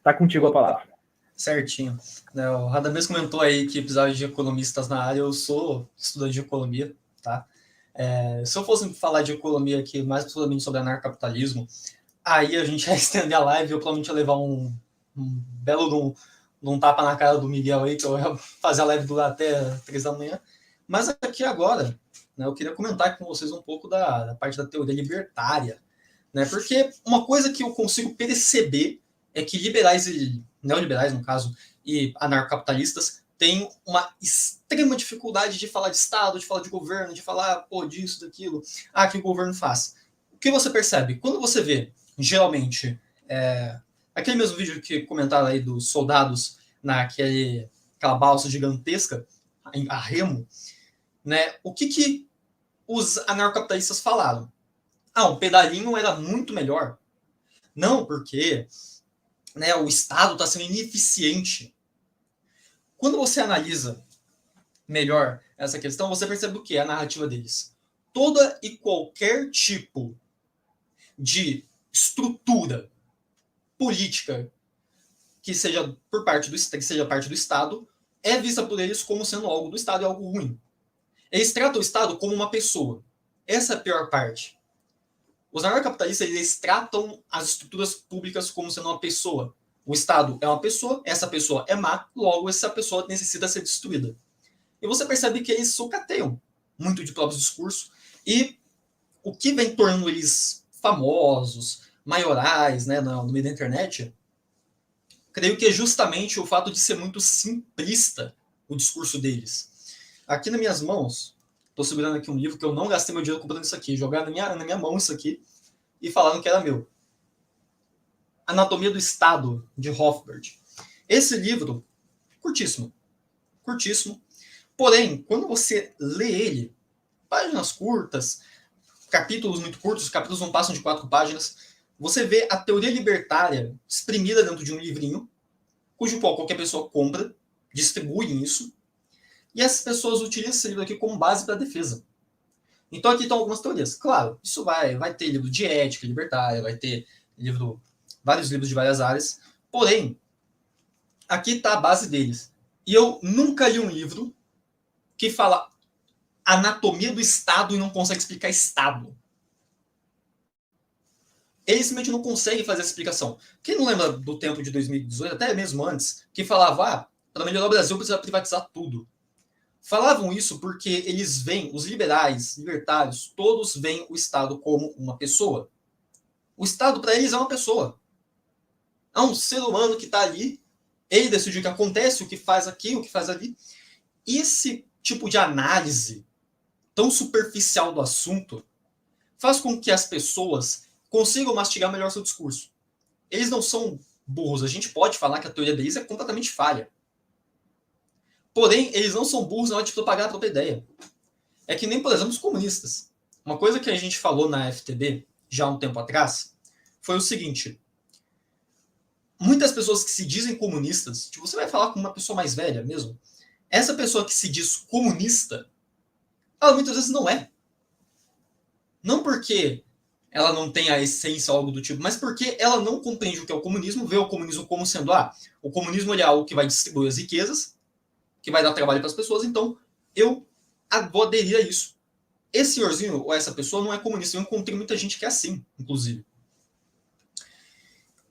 Tá contigo a Opa, palavra. certinho. O Radamés comentou aí que precisava de economistas na área. Eu sou estudante de economia, tá? Se eu fosse falar de economia aqui, mais precisamente sobre anarcapitalismo, aí a gente ia estender a live e eu provavelmente ia levar um belo de um tapa na cara do Miguel aí, que eu ia fazer a live durar até 3 da manhã. Mas aqui agora, né, eu queria comentar com vocês um pouco da parte da teoria libertária, né? Porque uma coisa que eu consigo perceber é que liberais e neoliberais, no caso, e anarcocapitalistas têm uma extrema dificuldade de falar de Estado, de falar de governo, de falar disso, daquilo, que o governo faz. O que você percebe? Quando você vê, geralmente, aquele mesmo vídeo que comentaram aí dos soldados aquela balsa gigantesca, a remo, né? O que os anarcocapitalistas falaram? Um pedalinho era muito melhor. Não, porque o Estado está sendo ineficiente. Quando você analisa melhor essa questão, você percebe o que é a narrativa deles. Toda e qualquer tipo de estrutura política que seja por parte do que seja parte do Estado é vista por eles como sendo algo do Estado e algo ruim. Eles tratam o Estado como uma pessoa. Essa é a pior parte. Os anarcocapitalistas, eles tratam as estruturas públicas como sendo uma pessoa. O Estado é uma pessoa, essa pessoa é má, logo essa pessoa necessita ser destruída. E você percebe que eles sucateiam muito de próprios discursos. E o que vem tornando eles famosos, maiorais, né, no meio da internet, creio que é justamente o fato de ser muito simplista o discurso deles. Aqui nas minhas mãos, estou segurando aqui um livro que eu não gastei meu dinheiro comprando isso aqui, jogar na minha mão isso aqui e falaram que era meu. Anatomia do Estado, de Rothbard. Esse livro, curtíssimo. Curtíssimo. Porém, quando você lê ele, páginas curtas, capítulos muito curtos, os capítulos não passam de 4 páginas, você vê a teoria libertária exprimida dentro de um livrinho, cujo qual qualquer pessoa compra, distribui isso, e as pessoas utilizam esse livro aqui como base para a defesa. Então aqui estão algumas teorias. Claro, isso vai ter livro de ética libertária, vai ter vários livros de várias áreas, porém, aqui está a base deles. E eu nunca li um livro que fala anatomia do Estado e não consegue explicar Estado. Eles simplesmente não conseguem fazer essa explicação. Quem não lembra do tempo de 2018, até mesmo antes, que falava, para melhorar o Brasil precisa privatizar tudo. Falavam isso porque eles veem, os liberais, libertários, todos veem o Estado como uma pessoa. O Estado, para eles, é uma pessoa. É um ser humano que está ali, ele decide o que acontece, o que faz aqui, o que faz ali. Esse tipo de análise tão superficial do assunto faz com que as pessoas consigam mastigar melhor seu discurso. Eles não são burros. A gente pode falar que a teoria deles é completamente falha. Porém, eles não são burros na hora de propagar a própria ideia. É que nem, por exemplo, os comunistas. Uma coisa que a gente falou na FTB já há um tempo atrás foi o seguinte: muitas pessoas que se dizem comunistas, tipo, você vai falar com uma pessoa mais velha mesmo, essa pessoa que se diz comunista, ela muitas vezes não é. Não porque ela não tem a essência ou algo do tipo, mas porque ela não compreende o que é o comunismo, vê o comunismo como sendo, o comunismo é algo que vai distribuir as riquezas, que vai dar trabalho para as pessoas, então eu vou aderir a isso. Esse senhorzinho ou essa pessoa não é comunista. Eu encontrei muita gente que é assim, inclusive.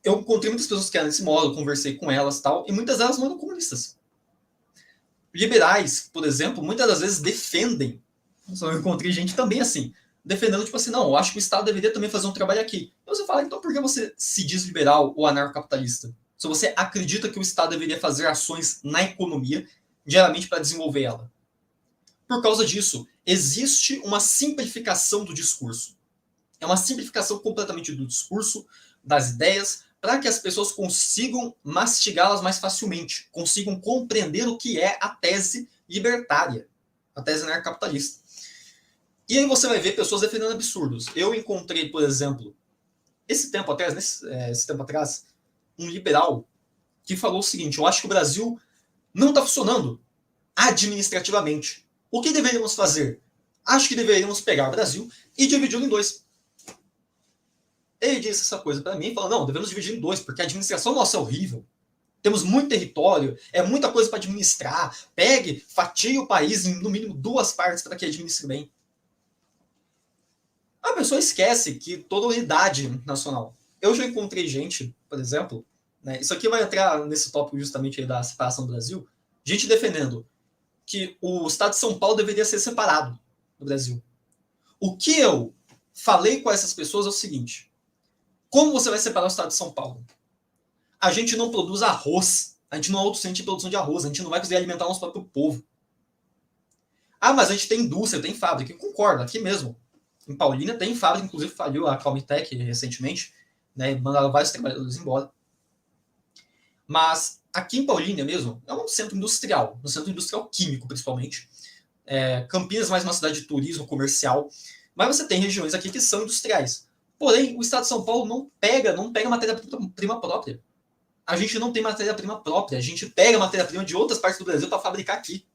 Eu encontrei muitas pessoas que eram desse modo, conversei com elas e tal, e muitas delas não eram comunistas. Liberais, por exemplo, muitas das vezes defendem. Eu encontrei gente também assim, defendendo, tipo assim, não, eu acho que o Estado deveria também fazer um trabalho aqui. E você fala, então por que você se diz liberal ou anarcocapitalista? Se você acredita que o Estado deveria fazer ações na economia, geralmente para desenvolver ela. Por causa disso, existe uma simplificação do discurso. É uma simplificação completamente do discurso, das ideias, para que as pessoas consigam mastigá-las mais facilmente, consigam compreender o que é a tese libertária, a tese anarcocapitalista. E aí você vai ver pessoas defendendo absurdos. Eu encontrei, por exemplo, esse tempo atrás, um liberal que falou o seguinte: eu acho que o Brasil não está funcionando administrativamente. O que deveríamos fazer? Acho que deveríamos pegar o Brasil e dividi-lo em dois. Ele disse essa coisa para mim e falou, não, devemos dividir em dois, porque a administração nossa é horrível. Temos muito território, é muita coisa para administrar. Pegue, fatie o país em, no mínimo, 2 partes para que administre bem. A pessoa esquece que toda unidade nacional. Eu já encontrei gente, por exemplo, né, isso aqui vai entrar nesse tópico justamente da separação do Brasil, gente defendendo que o estado de São Paulo deveria ser separado do Brasil. O que eu falei com essas pessoas é o seguinte, como você vai separar o estado de São Paulo? A gente não produz arroz, a gente não é autossuficiente em produção de arroz, a gente não vai conseguir alimentar o nosso próprio povo. Ah, mas a gente tem indústria, tem fábrica. Eu concordo, aqui mesmo. Em Paulínia tem fábrica, inclusive faliu a Calmitec recentemente, né, mandaram vários trabalhadores embora. Mas aqui em Paulínia mesmo, é um centro industrial, um centro industrial químico, principalmente. Campinas mais uma cidade de turismo comercial, mas você tem regiões aqui que são industriais. Porém, o estado de São Paulo não pega matéria-prima própria. A gente não tem matéria-prima própria, a gente pega matéria-prima de outras partes do Brasil para fabricar aqui.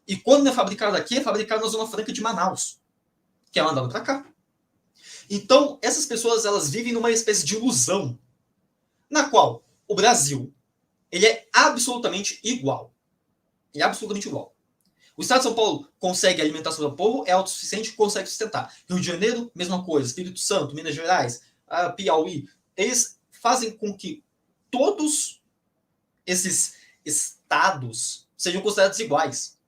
E quando não é fabricado aqui, é fabricado na Zona Franca de Manaus, que é mandado para cá. Então, essas pessoas elas vivem numa espécie de ilusão, na qual o Brasil ele é absolutamente igual. Ele é absolutamente igual. O estado de São Paulo consegue alimentar seu povo, é autossuficiente, consegue sustentar. Rio de Janeiro, mesma coisa. Espírito Santo, Minas Gerais, Piauí. Eles fazem com que todos esses estados sejam considerados iguais.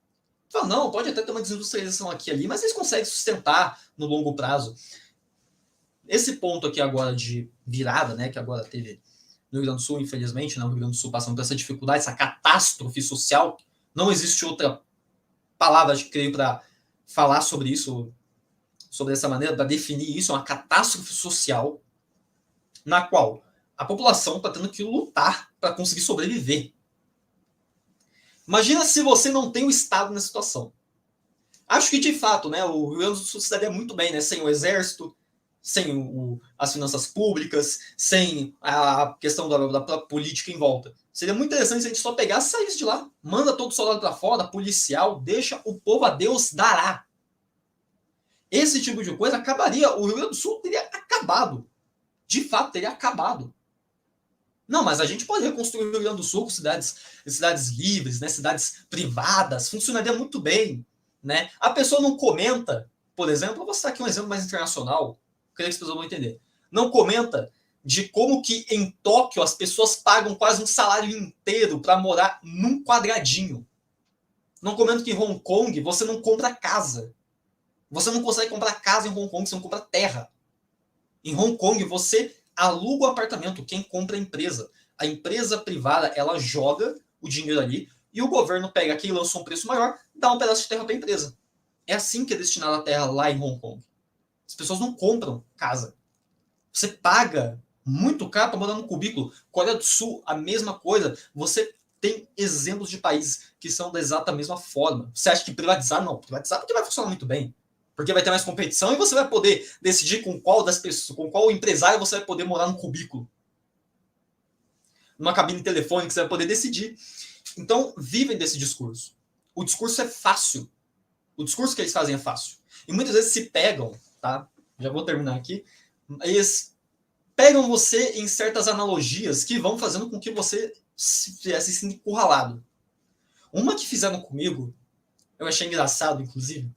Fala, não, pode até ter uma desindustrialização aqui e ali, mas eles conseguem sustentar no longo prazo. Esse ponto aqui agora de virada, né, que agora teve no Rio Grande do Sul, infelizmente, né, o Rio Grande do Sul passando por essa dificuldade, essa catástrofe social, não existe outra palavra, creio, para falar sobre isso, sobre essa maneira, para definir isso, é uma catástrofe social na qual a população está tendo que lutar para conseguir sobreviver. Imagina se você não tem o Estado nessa situação. Acho que, de fato, né, o Rio Grande do Sul se daria muito bem, né, sem o Exército, sem as finanças públicas, sem a questão da política em volta. Seria muito interessante se a gente só pegasse e saísse de lá. Manda todo o soldado para fora, policial, deixa o povo a Deus dará. Esse tipo de coisa acabaria. O Rio Grande do Sul teria acabado. De fato, teria acabado. Não, mas a gente pode reconstruir o Rio Grande do Sul com cidades livres, né, cidades privadas, funcionaria muito bem. Né? A pessoa não comenta, por exemplo, eu vou citar aqui um exemplo mais internacional, creio que as pessoas vão entender. Não comenta de como que em Tóquio as pessoas pagam quase um salário inteiro para morar num quadradinho. Não comenta que em Hong Kong você não compra casa. Você não consegue comprar casa em Hong Kong, você não compra terra. Em Hong Kong você aluga o apartamento, quem compra é a empresa. A empresa privada, ela joga o dinheiro ali e o governo pega quem lançou um preço maior, dá um pedaço de terra para a empresa. É assim que é destinada a terra lá em Hong Kong. As pessoas não compram casa. Você paga muito caro para morar no cubículo. Coreia do Sul, a mesma coisa. Você tem exemplos de países que são da exata mesma forma. Você acha que privatizar? Não, privatizar porque vai funcionar muito bem. Porque vai ter mais competição e você vai poder decidir com qual das pessoas, com qual empresário você vai poder morar no cubículo. Numa cabine telefônica você vai poder decidir. Então, vivem desse discurso. O discurso é fácil. O discurso que eles fazem é fácil. E muitas vezes se pegam, tá? Já vou terminar aqui. Eles pegam você em certas analogias que vão fazendo com que você se sinta encurralado. Uma que fizeram comigo, eu achei engraçado, inclusive,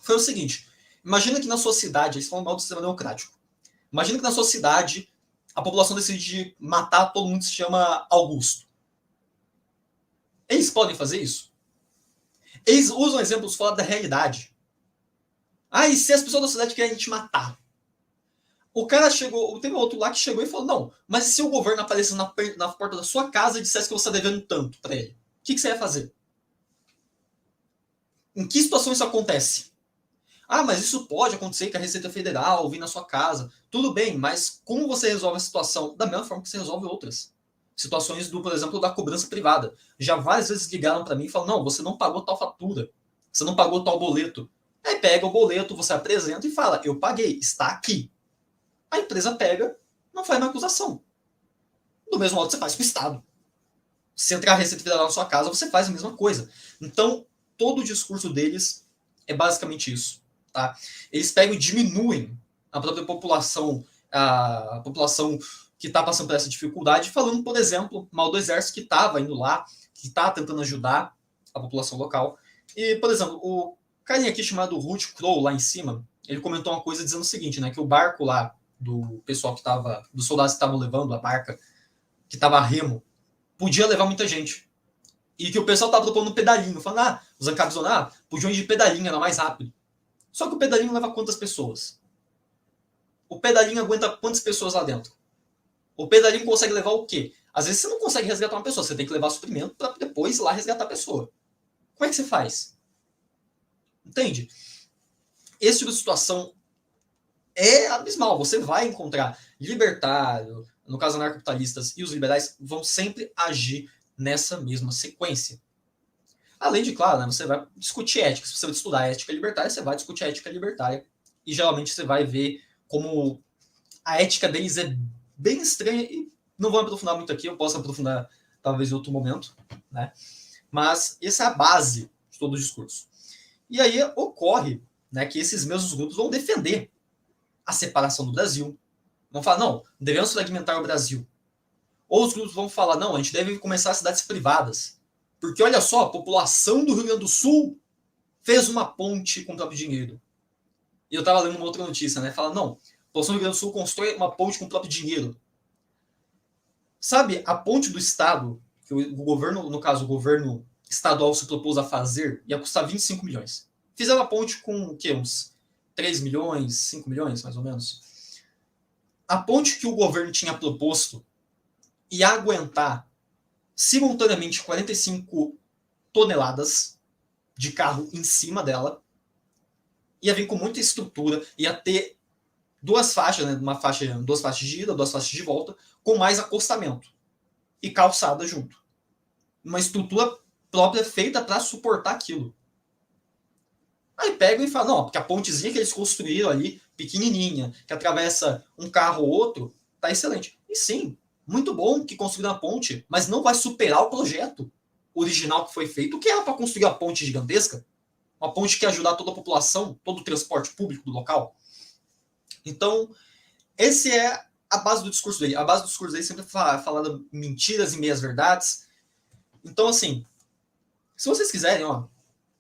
foi o seguinte. Imagina que na sua cidade, eles falam mal do sistema democrático. Imagina que na sua cidade a população decide matar todo mundo que se chama Augusto. Eles podem fazer isso? Eles usam exemplos fora da realidade. Ah, e se as pessoas da cidade querem te matar? O cara chegou, teve outro lá que chegou e falou, não, mas se o governo aparecesse na porta da sua casa e dissesse que você está devendo tanto para ele, o que você ia fazer? Em que situação isso acontece? Ah, mas isso pode acontecer que a Receita Federal vir na sua casa. Tudo bem, mas como você resolve a situação? Da mesma forma que você resolve outras. Situações por exemplo, da cobrança privada. Já várias vezes ligaram para mim e falaram, não, você não pagou tal fatura. Você não pagou tal boleto. Aí pega o boleto, você apresenta e fala, eu paguei, está aqui. A empresa pega, não faz uma acusação. Do mesmo modo que você faz com o Estado. Se entrar a Receita Federal na sua casa, você faz a mesma coisa. Então, todo o discurso deles é basicamente isso. Tá? Eles pegam e diminuem a própria população a população que está passando por essa dificuldade, falando, por exemplo, mal do exército que estava indo lá, que está tentando ajudar a população local. E, por exemplo, o carinha aqui chamado Ruth Crow, lá em cima, ele comentou uma coisa dizendo o seguinte, né, que o barco lá do pessoal que estava, dos soldados que estavam levando a barca, que estava a remo, podia levar muita gente. E que o pessoal estava propondo um pedalinho, falando, os ancaps podiam ir de pedalinho, era mais rápido. Só que o pedalinho leva quantas pessoas? O pedalinho aguenta quantas pessoas lá dentro? O pedalinho consegue levar o quê? Às vezes você não consegue resgatar uma pessoa, você tem que levar suprimento para depois ir lá resgatar a pessoa. Como é que você faz? Entende? Esse tipo de situação é abismal. Você vai encontrar libertário, no caso anarcapitalistas, e os liberais vão sempre agir nessa mesma sequência. Além de, claro, né, você vai discutir ética. Se você vai estudar ética libertária, você vai discutir ética libertária. E geralmente você vai ver como a ética deles é bem estranha. E não vou aprofundar muito aqui, eu posso aprofundar talvez em outro momento, né? Mas essa é a base de todo o discurso. E aí ocorre, né, que esses mesmos grupos vão defender a separação do Brasil. Vão falar, não, devemos fragmentar o Brasil. Ou os grupos vão falar, não, a gente deve começar as cidades privadas. Porque olha só, a população do Rio Grande do Sul fez uma ponte com o próprio dinheiro. E eu estava lendo uma outra notícia, né? Fala, não, a população do Rio Grande do Sul constrói uma ponte com o próprio dinheiro. Sabe, a ponte do Estado, que o governo, no caso, o governo estadual se propôs a fazer, ia custar 25 milhões. Fizeram a ponte com o quê? Uns 3 milhões, 5 milhões, mais ou menos. A ponte que o governo tinha proposto ia aguentar simultaneamente 45 toneladas de carro em cima dela, ia vir com muita estrutura, ia ter duas faixas, né, duas faixas de ida, duas faixas de volta, com mais acostamento e calçada junto. Uma estrutura própria feita para suportar aquilo. Aí pegam e falam, não, porque a pontezinha que eles construíram ali, pequenininha, que atravessa um carro ou outro, tá excelente. E sim, muito bom que construíram a ponte, mas não vai superar o projeto original que foi feito. O que era para construir a ponte gigantesca? Uma ponte que ia ajudar toda a população, todo o transporte público do local. Então, esse é a base do discurso dele. A base do discurso dele sempre fala de mentiras e meias-verdades. Então, assim, se vocês quiserem, ó,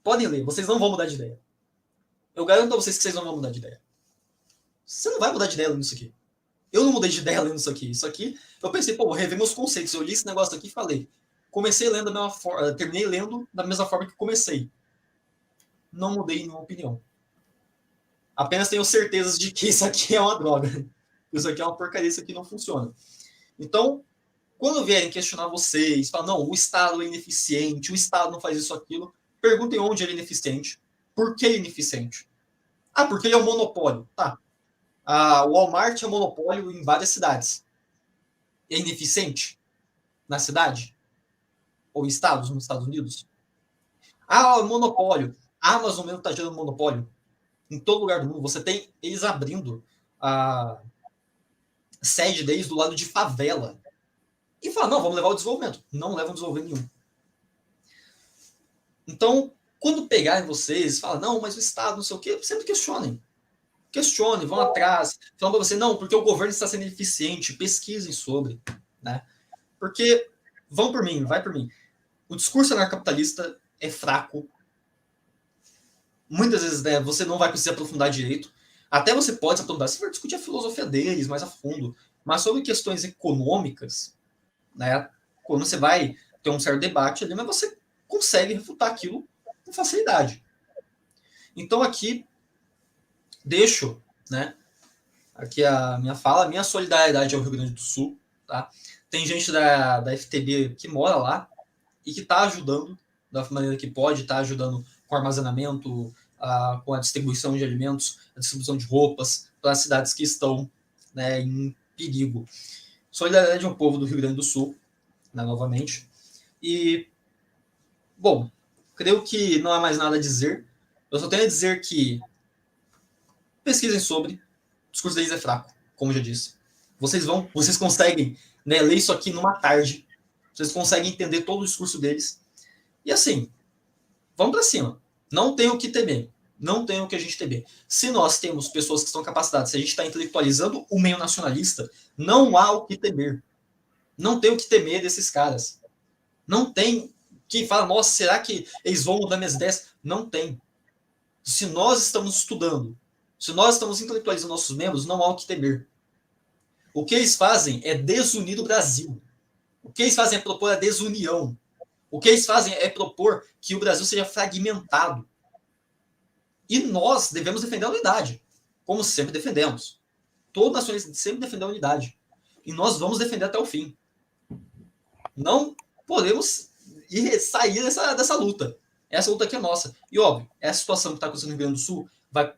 podem ler, vocês não vão mudar de ideia. Eu garanto a vocês que vocês não vão mudar de ideia. Você não vai mudar de ideia lendo isso aqui. Eu não mudei de ideia lendo isso aqui. Isso aqui, eu pensei, pô, vou rever meus conceitos. Eu li esse negócio aqui e falei. Comecei lendo da mesma forma, terminei lendo da mesma forma que comecei. Não mudei nenhuma opinião. Apenas tenho certezas de que isso aqui é uma droga. Isso aqui é uma porcaria, isso aqui não funciona. Então, quando vierem questionar vocês, falar, não, o Estado é ineficiente, o Estado não faz isso, aquilo, perguntem onde ele é ineficiente. Por que ineficiente? Porque ele é um monopólio. Tá. O Walmart é um monopólio em várias cidades. É ineficiente na cidade? Ou em estados, nos Estados Unidos? Monopólio. A Amazon mesmo está gerando monopólio. Em todo lugar do mundo. Você tem eles abrindo a sede deles do lado de favela. E fala, não, vamos levar o desenvolvimento. Não levam desenvolvimento nenhum. Então, quando pegarem vocês, fala, não, mas o Estado, não sei o quê, sempre questionem. Questionem, vão atrás. Falam para você, não, porque o governo está sendo eficiente, pesquisem sobre. Né? Porque, vão por mim, vai por mim. O discurso anarcapitalista é fraco. Muitas vezes, né, você não vai conseguir aprofundar direito. Até você pode se aprofundar, você vai discutir a filosofia deles mais a fundo. Mas sobre questões econômicas, né, quando você vai ter um certo debate ali, mas você consegue refutar aquilo com facilidade. Então aqui deixo, né, aqui a minha fala, a minha solidariedade ao Rio Grande do Sul, tá? Tem gente da FTB que mora lá e que está ajudando da maneira que pode, está ajudando com armazenamento, com a distribuição de alimentos, a distribuição de roupas para as cidades que estão, né, em perigo. Solidariedade ao povo do Rio Grande do Sul, né, novamente. E, bom, creio que não há mais nada a dizer. Eu só tenho a dizer que pesquisem sobre. O discurso deles é fraco, como eu já disse. Vocês conseguem, né, ler isso aqui numa tarde. Vocês conseguem entender todo o discurso deles. E assim, vamos para cima. Não tem o que temer. Não tem o que a gente temer. Se nós temos pessoas que estão capacitadas, se a gente está intelectualizando o meio nacionalista, não há o que temer. Não tem o que temer desses caras. Não tem quem fala, nossa, será que eles vão mudar minhas ideias? Não tem. Se nós estamos estudando, se nós estamos intelectualizando nossos membros, não há o que temer. O que eles fazem é desunir o Brasil. O que eles fazem é propor a desunião. O que eles fazem é propor que o Brasil seja fragmentado. E nós devemos defender a unidade, como sempre defendemos. Todo nacionalista sempre defendeu a unidade. E nós vamos defender até o fim. Não podemos sair dessa luta. Essa luta aqui é nossa. E, óbvio, essa situação que está acontecendo no Rio Grande do Sul vai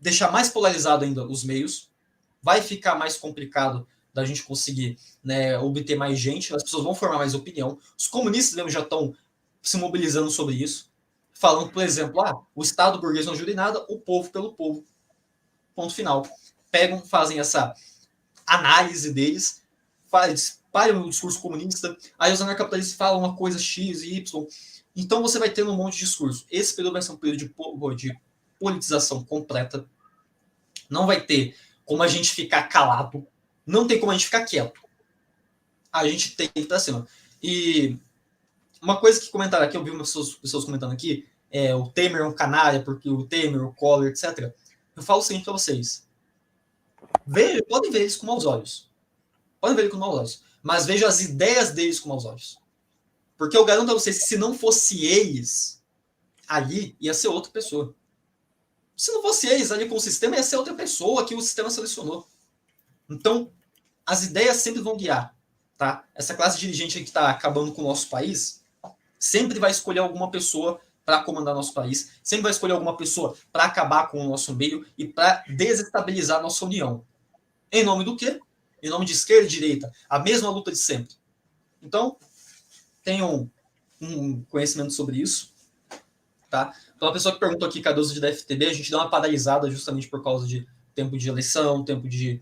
deixar mais polarizado ainda os meios, vai ficar mais complicado da gente conseguir, né, obter mais gente, as pessoas vão formar mais opinião. Os comunistas mesmo já estão se mobilizando sobre isso, falando, por exemplo, o Estado burguês não ajuda em nada, o povo pelo povo. Ponto final. Pegam, fazem essa análise deles, espalham o discurso comunista, aí os anarcapitalistas falam uma coisa X e Y. Então você vai ter um monte de discurso. Esse período vai ser um período de politização completa. Não vai ter como a gente ficar calado. Não tem como a gente ficar quieto. A gente tem que estar acima. E uma coisa que comentaram aqui, eu vi umas pessoas comentando aqui, o Temer é um canalha, porque o Temer, o Collor, etc. Eu falo o seguinte para vocês. Podem ver eles com maus olhos. Podem ver eles com maus olhos. Mas vejam as ideias deles com maus olhos. Porque eu garanto a vocês que se não fosse eles ali, ia ser outra pessoa. Se não fosse eles ali com o sistema, ia ser outra pessoa que o sistema selecionou. Então, as ideias sempre vão guiar. Tá? Essa classe dirigente que está acabando com o nosso país sempre vai escolher alguma pessoa para comandar nosso país, sempre vai escolher alguma pessoa para acabar com o nosso meio e para desestabilizar a nossa união. Em nome do quê? Em nome de esquerda e direita. A mesma luta de sempre. Então, tenham um conhecimento sobre isso. Tá? Então, a pessoa que perguntou aqui, cadê o uso de DFTB? A gente dá uma paralisada justamente por causa de tempo de eleição, tempo de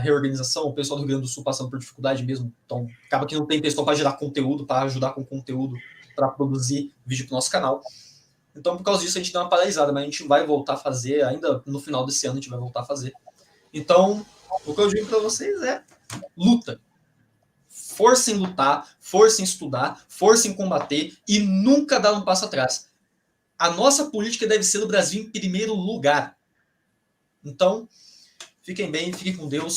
reorganização, o pessoal do Rio Grande do Sul passando por dificuldade mesmo. Então, acaba que não tem pessoal para gerar conteúdo, para ajudar com conteúdo, para produzir vídeo para o nosso canal. Então, por causa disso, a gente dá uma paralisada, mas a gente vai voltar a fazer, ainda no final desse ano a gente vai voltar a fazer. Então, o que eu digo para vocês é luta. Força em lutar, força em estudar, força em combater e nunca dar um passo atrás. A nossa política deve ser do Brasil em primeiro lugar. Então, fiquem bem, fiquem com Deus.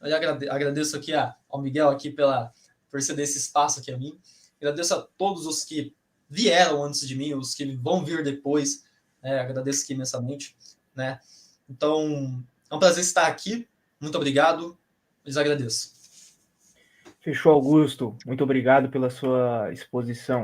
Eu agradeço aqui ao Miguel aqui por ceder esse espaço aqui a mim. Agradeço a todos os que vieram antes de mim, os que vão vir depois. Agradeço aqui imensamente. Né? Então, é um prazer estar aqui. Muito obrigado. Lhes agradeço. Fechou, Augusto. Muito obrigado pela sua exposição.